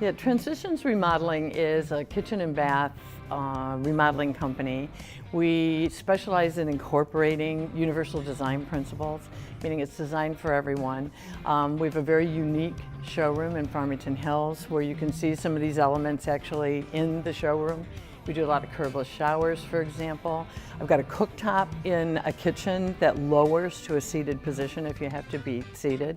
Yeah, Transitions Remodeling is a kitchen and bath remodeling company. We specialize in incorporating universal design principles, meaning it's designed for everyone. We have a very unique showroom in Farmington Hills where you can see some of these elements actually in the showroom. We do a lot of curbless showers, for example. I've got a cooktop in a kitchen that lowers to a seated position if you have to be seated.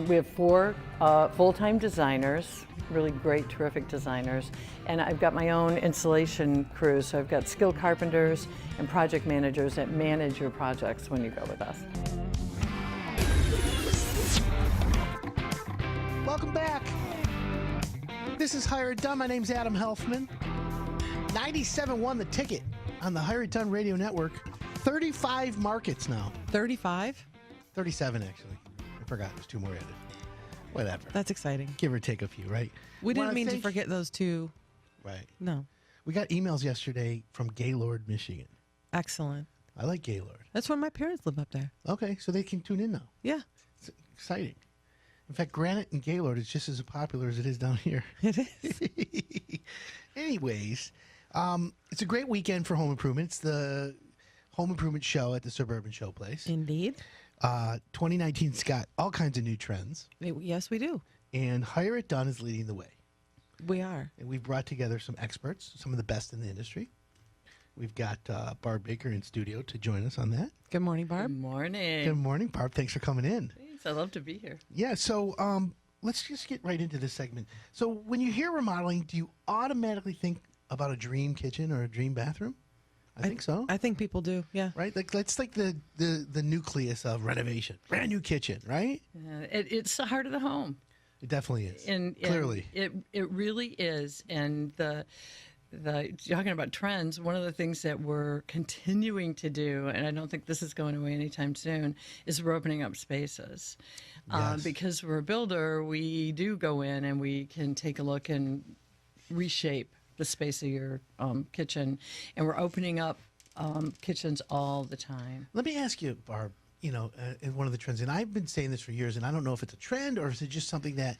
We have 4 full-time designers, really great, terrific designers, and I've got my own installation crew, so I've got skilled carpenters and project managers that manage your projects when you go with us. Welcome back. This is Hire It Done. My name's Adam Helfman. 97 The Ticket on the Hire It Done radio network. 35 markets now. 35? 37, actually. I forgot. There's 2 more added. Whatever. That's exciting. Give or take a few, right? We didn't mean to forget those 2. Right. No. We got emails yesterday from Gaylord, Michigan. Excellent. I like Gaylord. That's where my parents live up there. Okay, so they can tune in now. Yeah. It's exciting. In fact, Granite and Gaylord is just as popular as it is down here. It is. Anyways, it's a great weekend for home improvement. It's the home improvement show at the Suburban Showplace. Indeed. 2019's got all kinds of new trends, Yes, we do. and Hire It Done is leading the way. We are. And we've brought together some experts, some of the best in the industry. We've got Barb Baker in studio to join us on that. Good morning, Barb. Good morning. Good morning, Barb. Thanks for coming in. Thanks. I love to be here. Yeah, so let's just get right into this segment. So when you hear remodeling, do you automatically think about a dream kitchen or a dream bathroom? I think so. I think people do, yeah. Right? Like that's like the nucleus of renovation. Brand new kitchen, right? It's the heart of the home. It definitely is. And Clearly. it really is. And the talking about trends, one of the things that we're continuing to do, and I don't think this is going away anytime soon, is we're opening up spaces. Yes. Because we're a builder, we do go in and we can take a look and reshape the space of your kitchen. And we're opening up kitchens all the time. Let me ask you, Barb, in one of the trends, and I've been saying this for years, and I don't know if it's a trend or is it just something that,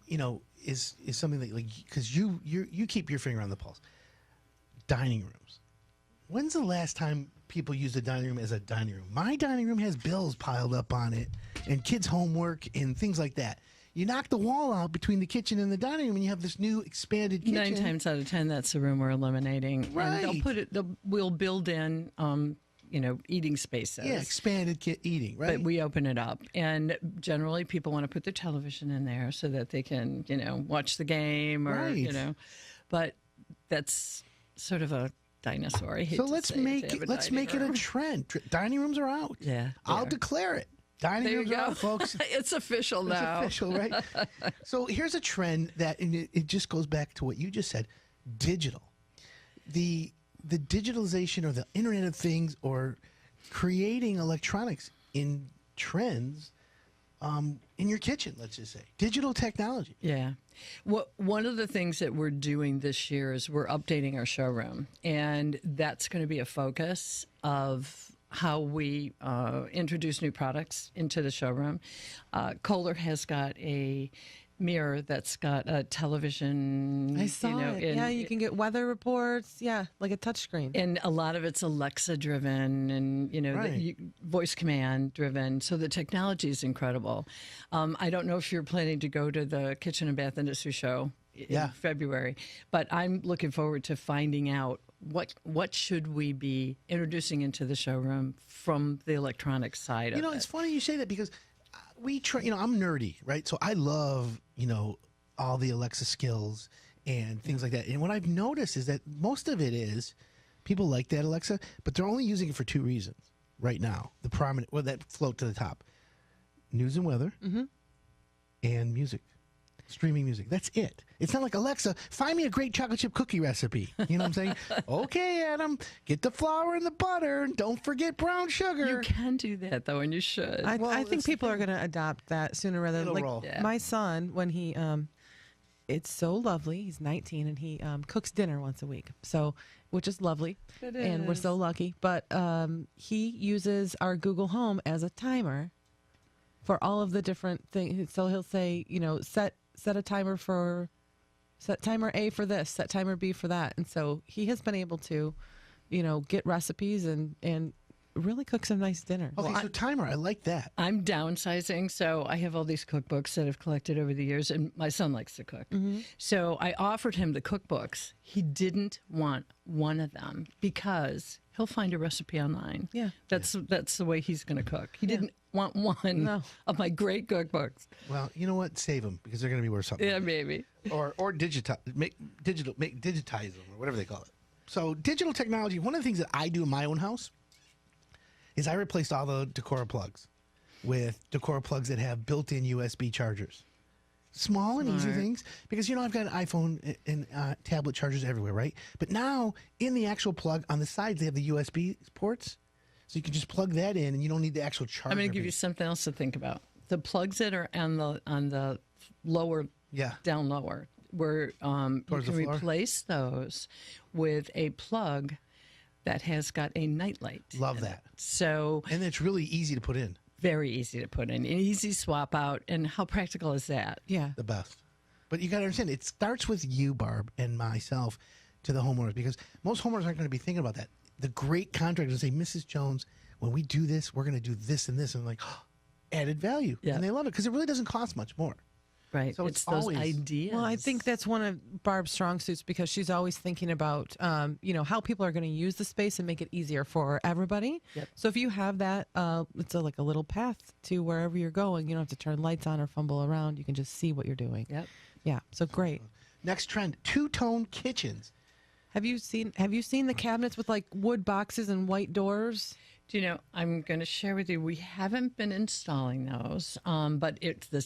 is something that, like, because you keep your finger on the pulse. Dining rooms. When's the last time people used a dining room as a dining room? My dining room has bills piled up on it and kids' homework and things like that. You knock the wall out between the kitchen and the dining room, and you have this new expanded kitchen. 9 times out of 10, that's the room we're eliminating. Right. And we'll build in, eating spaces. Yeah, expanded eating, right? But we open it up. And generally, people want to put their television in there so that they can, watch the game or, Right. But that's sort of a dinosaur. I hate So to let's say make it, to have it. a Let's dining make it a room. trend. Dining rooms are out. Yeah, I'll they are. declare it. Dining There you rooms are go. out, folks. It's official It's now. official, right? So here's a trend that, and it just goes back to what you just said, digital. The digitalization or the Internet of Things or creating electronics in trends in your kitchen, let's just say. Digital technology. Yeah. One of the things that we're doing this year is we're updating our showroom, and that's going to be a focus of how we introduce new products into the showroom. Kohler has got a mirror that's got a television. I saw it. Yeah, you can get weather reports. Yeah, like a touchscreen. And a lot of it's Alexa driven and, Right. voice command driven. So the technology is incredible. I don't know if you're planning to go to the Kitchen and Bath Industry Show in February, but I'm looking forward to finding out what should we be introducing into the showroom from the electronic side of it. It's funny you say that because we try, I'm nerdy, right? So I love, all the Alexa skills and things like that. And what I've noticed is that most of it is people like that Alexa, but they're only using it for 2 reasons right now. The prominent, that float to the top: news and weather and music. Streaming music. That's it. It's not like, Alexa, find me a great chocolate chip cookie recipe. You know what I'm saying? Okay, Adam, get the flour and the butter, and don't forget brown sugar. You can do that, though, and you should. I think people are going to adopt that sooner rather than roll. Yeah. my son, when he it's so lovely. He's 19 and he cooks dinner once a week. So, which is lovely. It And we're is. so lucky, but he uses our Google Home as a timer for all of the different things. So he'll say, set a timer for, set timer A for this, set timer B for that. And so he has been able to, get recipes and really cook some nice dinner. Okay, so timer, I like that. I'm downsizing, so I have all these cookbooks that I've collected over the years, and my son likes to cook. So I offered him the cookbooks. He didn't want one of them because he'll find a recipe online. Yeah. That's the way he's going to cook. He didn't want one of my great cookbooks. Well, you know what? Save them because they're going to be worth something. Yeah, maybe. Or digitize them or whatever they call it. So digital technology. One of the things that I do in my own house is I replaced all the Decora plugs with Decora plugs that have built-in USB chargers. Small and easy things because I've got an iPhone and tablet chargers everywhere, right? But now in the actual plug on the sides they have the USB ports, so you can just plug that in and you don't need the actual charger. I'm going to give you something else to think about. The plugs that are on the lower, down lower, where you can replace those with a plug that has got a nightlight. Love that. So, and it's really easy to put in. Very easy to put in, an easy swap out, and how practical is that? Yeah, the best. But you got to understand, it starts with you, Barb, and myself to the homeowners, because most homeowners aren't going to be thinking about that. The great contractors say, Mrs. Jones, when we do this, we're going to do this and this, and like added value, and they love it because it really doesn't cost much more. Right. So it's those always ideas. Well, I think that's one of Barb's strong suits because she's always thinking about, how people are going to use the space and make it easier for everybody. Yep. So if you have that, it's like a little path to wherever you're going. You don't have to turn lights on or fumble around. You can just see what you're doing. Yep. Yeah. So great. Next trend: two-tone kitchens. Have you seen the cabinets with like wood boxes and white doors? Do you know, I'm going to share with you, we haven't been installing those, but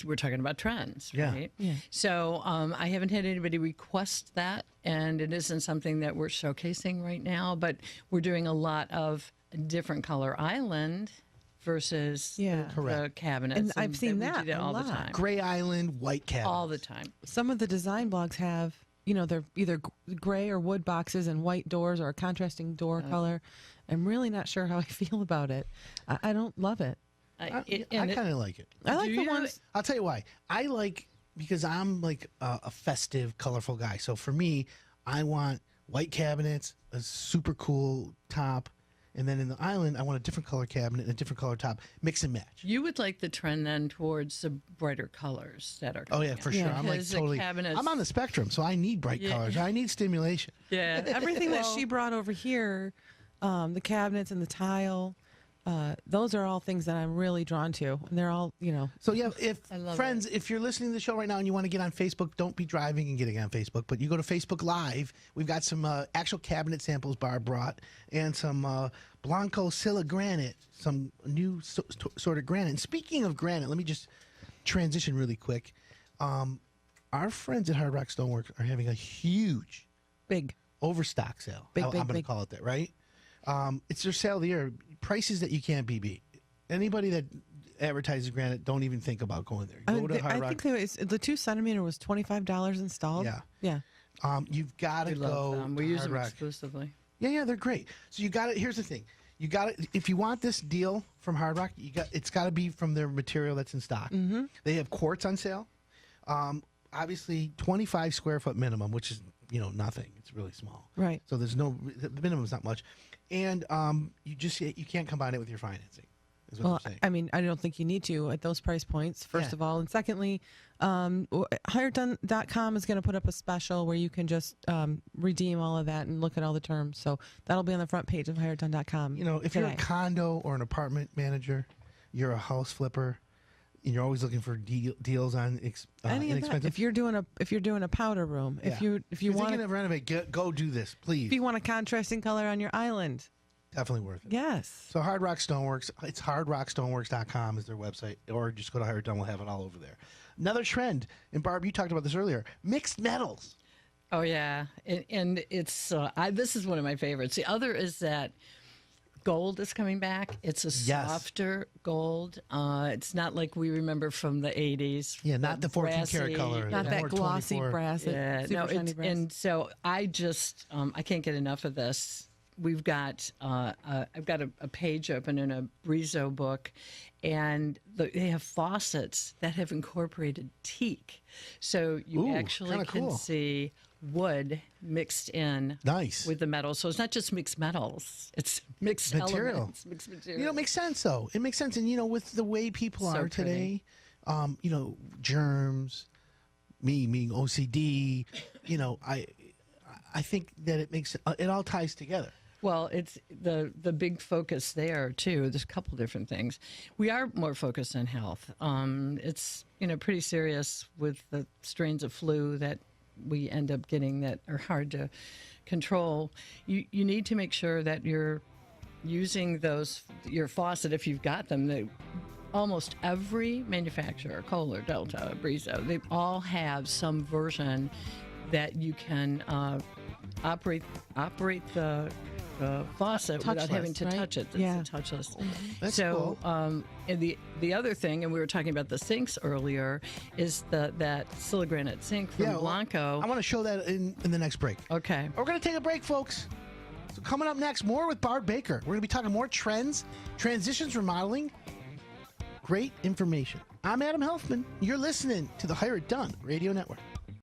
we're talking about trends, right? Yeah. So I haven't had anybody request that, and it isn't something that we're showcasing right now, but we're doing a lot of different color island versus the cabinets. And I've seen we do that all a lot. the time. Gray island, white cabinets. All the time. Some of the design blogs have, they're either gray or wood boxes and white doors or a contrasting door color. I'm really not sure how I feel about it. I don't love it. I kind of like it. I like the ones. I'll tell you why. I like, because I'm like a festive, colorful guy. So for me, I want white cabinets, a super cool top, and then in the island, I want a different color cabinet and a different color top. Mix and match. You would like the trend then towards the brighter colors that are Oh, yeah, for sure. I'm like Because the totally. cabinets- I'm on the spectrum, so I need bright colors. I need stimulation. Yeah. Everything that she brought over here, the cabinets and the tile, those are all things that I'm really drawn to. And they're all, So yeah, if love friends, if you're listening to the show right now and you want to get on Facebook, don't be driving and getting on Facebook, but you go to Facebook Live. We've got some actual cabinet samples Barb brought and some Blanco Silla granite, some new sort of granite. And speaking of granite, let me just transition really quick. Our friends at Hard Rock Stoneworks are having a huge big overstock sale. Big, I'm going to big. call it that, right? It's their sale of the year. Prices that you can't be beat. Anybody that advertises granite, don't even think about going there. Go to Hard I Rock. think the 2-centimeter was $25 installed. Yeah. Yeah. You've got to We go. love them. We to use Hard them Rock. exclusively. Yeah, they're great. So you got it. Here's the thing. You got it. If you want this deal from Hard Rock, it's got to be from their material that's in stock. Mm-hmm. They have quartz on sale. Obviously, 25 square foot minimum, which is nothing. It's really small. Right. So the minimum's not much, and you can't combine it with your financing. Is what Well, I'm saying. I mean, I don't think you need to at those price points, first of all. And secondly, HiredDone.com is going to put up a special where you can just redeem all of that and look at all the terms. So that'll be on the front page of HiredDone.com. If you're a condo or an apartment manager, you're a house flipper, and you're always looking for deals on any of that. inexpensive. If you're doing a powder room, if you want to renovate, go do this, please. if you want a contrasting color on your island, Definitely worth it. yes. So Hard Rock Stoneworks, it's hardrockstoneworks.com is their website, or just go to Hard Done. We'll have it all over there. Another trend, and Barb, you talked about this earlier, mixed metals. Oh, yeah. And it's this is one of my favorites. The other is that gold is coming back. It's a softer gold. It's not like we remember from the 80s. Yeah, not the 14 karat color. Not that more glossy 24. brass. Yeah, super shiny brass. and so I just I can't get enough of this. we've got I've got a page open in a Brizo book, and they have faucets that have incorporated teak, so you Ooh, actually kinda can cool. see wood mixed in Nice. with the metal. So it's not just mixed metals; it's mixed Material. elements, mixed material. It makes sense though. It makes sense, and with the way people So are today, germs, me being OCD, I think that it all ties together. Well, it's the big focus there too. There's a couple different things. We are more focused on health. It's pretty serious with the strains of flu that we end up getting that are hard to control. You need to make sure that you're using your faucet if you've got them. Almost every manufacturer, Kohler, Delta, Brizo, they all have some version that you can operate the faucet without having to right? touch it. It's Yeah. touchless. That's So, cool. and the other thing, and we were talking about the sinks earlier, is that Siligranite sink from Blanco. I want to show that in the next break. Okay. We're going to take a break, folks. So coming up next, more with Barb Baker. We're going to be talking more trends, transitions, remodeling. Great information. I'm Adam Helfman. You're listening to the Hire It Done Radio Network.